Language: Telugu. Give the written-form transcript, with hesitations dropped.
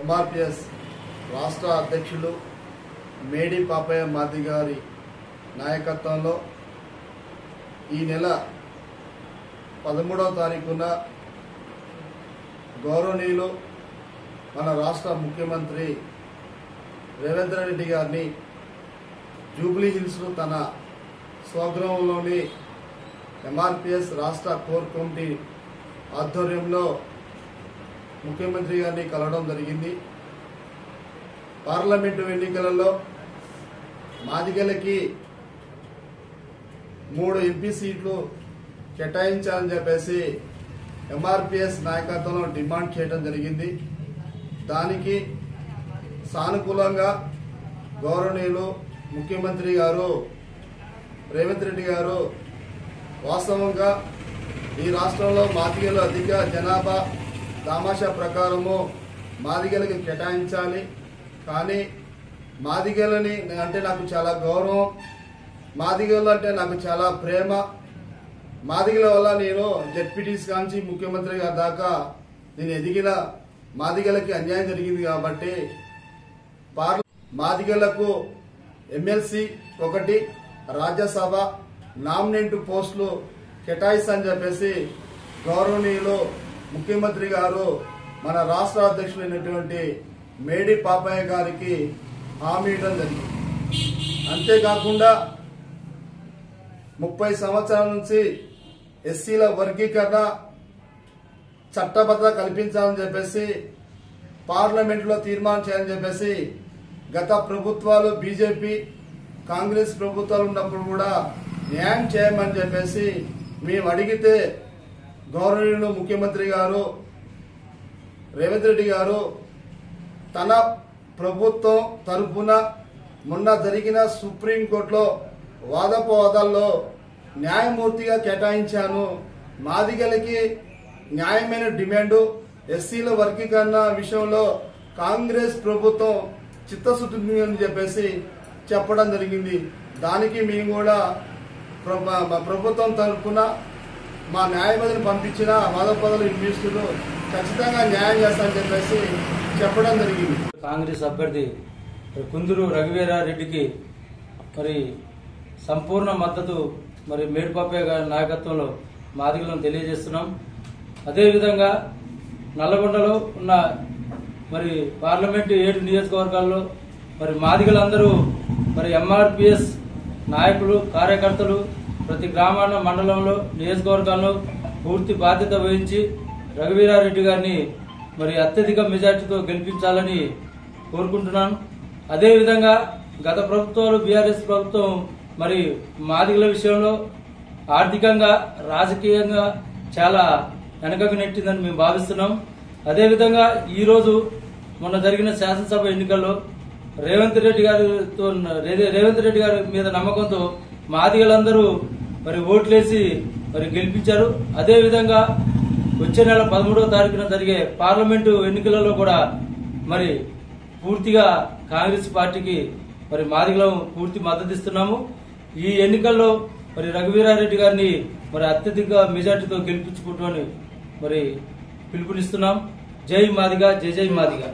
ఎంఆర్పిఎస్ రాష్ట్ర అధ్యక్షులు మేడి పాపయ్య మాది గారి నాయకత్వంలో ఈ నెల 13వ తారీఖున గౌరవనీయులు మన రాష్ట్ర ముఖ్యమంత్రి రేవంత్ రెడ్డి గారిని జూబ్లీ హిల్స్ తన స్వగృహంలోని ఎంఆర్పిఎస్ రాష్ట్ర కోర్ కమిటీ ఆధ్వర్యంలో ముఖ్యమంత్రి గారిని కలవడం జరిగింది. పార్లమెంటు ఎన్నికలలో మాదిగలకి 3 ఎంపీ సీట్లు కేటాయించాలని చెప్పేసి ఎంఆర్పిఎస్ నాయకత్వంలో డిమాండ్ చేయడం జరిగింది. దానికి సానుకూలంగా గౌరవనీయులు ముఖ్యమంత్రి గారు రేవంత్ రెడ్డి గారు వాస్తవంగా ఈ రాష్ట్రంలో మాదిగలు అధిక జనాభా దామాషా ప్రకారము మాదిగలకి కేటాయించాలి, కానీ మాదిగలని అంటే నాకు చాలా గౌరవం, మాదిగలు అంటే నాకు చాలా ప్రేమ, మాదిగల వల్ల నేను జెడ్పీటీసీ కాంచి ముఖ్యమంత్రి గారి దాకా నేను ఎదిగిన మాదిగలకి అన్యాయం జరిగింది కాబట్టి మాదిగలకు ఎమ్మెల్సీ 1 రాజ్యసభ నామినేట్ పోస్టులు కేటాయిస్తని చెప్పేసి గౌరవనీయులు ముఖ్యమంత్రి గారు మన రాష్ట్ర అధ్యక్షులైనటువంటి మేడి పాపయ్య గారికి హామీ ఇవ్వడం జరిగింది. అంతేకాకుండా 30 సంవత్సరాల నుంచి ఎస్సీల వర్గీకరణ చట్టబద్ధత కల్పించాలని చెప్పేసి పార్లమెంట్లో తీర్మానం చేయాలని చెప్పేసి గత ప్రభుత్వాలు బీజేపీ కాంగ్రెస్ ప్రభుత్వాలు ఉన్నప్పుడు కూడా న్యాయం చేయమని చెప్పేసి మేము అడిగితే గౌరవనీయులు ముఖ్యమంత్రి గారు రేవంత్ రెడ్డి గారు తన ప్రభుత్వం తరఫున మొన్న జరిగిన సుప్రీంకోర్టులో వాదోపవాదాల్లో న్యాయమూర్తిగా కేటాయించాను, మాదిగలకి న్యాయమైన డిమాండు ఎస్సీల వర్గీకరణ విషయంలో కాంగ్రెస్ ప్రభుత్వం చిత్తశుద్ధి అని చెప్పేసి చెప్పడం జరిగింది. దానికి మేము కూడా ప్రభుత్వం తరఫున మా న్యాయవాదిని పంపించిన వాదోపవాదాలు వినిపిస్తూ ఖచ్చితంగా న్యాయం చేస్తామని చెప్పేసి చెప్పడం జరిగింది. కాంగ్రెస్ అభ్యర్థి కుందూరు రఘువీరారెడ్డికి మరి సంపూర్ణ మద్దతు మరి మేడి పాపయ్య గారి నాయకత్వంలో మాదిగలను తెలియజేస్తున్నాం. అదేవిధంగా నల్లగొండలో ఉన్న మరి పార్లమెంటు 7 నియోజకవర్గాల్లో మరి మాదిగలందరూ మరి ఎంఆర్పిఎస్ నాయకులు కార్యకర్తలు ప్రతి గ్రామాల మండలంలో నియోజకవర్గాల్లో పూర్తి బాధ్యత వహించి రఘువీరారెడ్డి గారిని మరి అత్యధిక మెజార్టీతో గెలిపించాలని కోరుకుంటున్నాను. అదేవిధంగా గత ప్రభుత్వాలు బీఆర్ఎస్ ప్రభుత్వం మరి మాదిగల విషయంలో ఆర్థికంగా రాజకీయంగా చాలా వెనకకు నెట్టిందని మేము భావిస్తున్నాం. అదేవిధంగా ఈరోజు మొన్న జరిగిన శాసనసభ ఎన్నికల్లో రేవంత్ రెడ్డి గారి మీద నమ్మకంతో మాదిగలందరూ మరి ఓట్లేసి మరి గెలిపించారు. అదేవిధంగా వచ్చే నెల 13వ తారీఖున జరిగే పార్లమెంటు ఎన్నికలలో కూడా మరి పూర్తిగా కాంగ్రెస్ పార్టీకి మరి మాదిగలం పూర్తి మద్దతు ఇస్తున్నాము. ఈ ఎన్నికల్లో మరి రఘువీరారెడ్డి గారిని మరి అత్యధిక మెజార్టీతో గెలిపించుకుంటామని మరి పిలుపునిస్తున్నాం. జై మాదిగా, జై జై మాదిగా.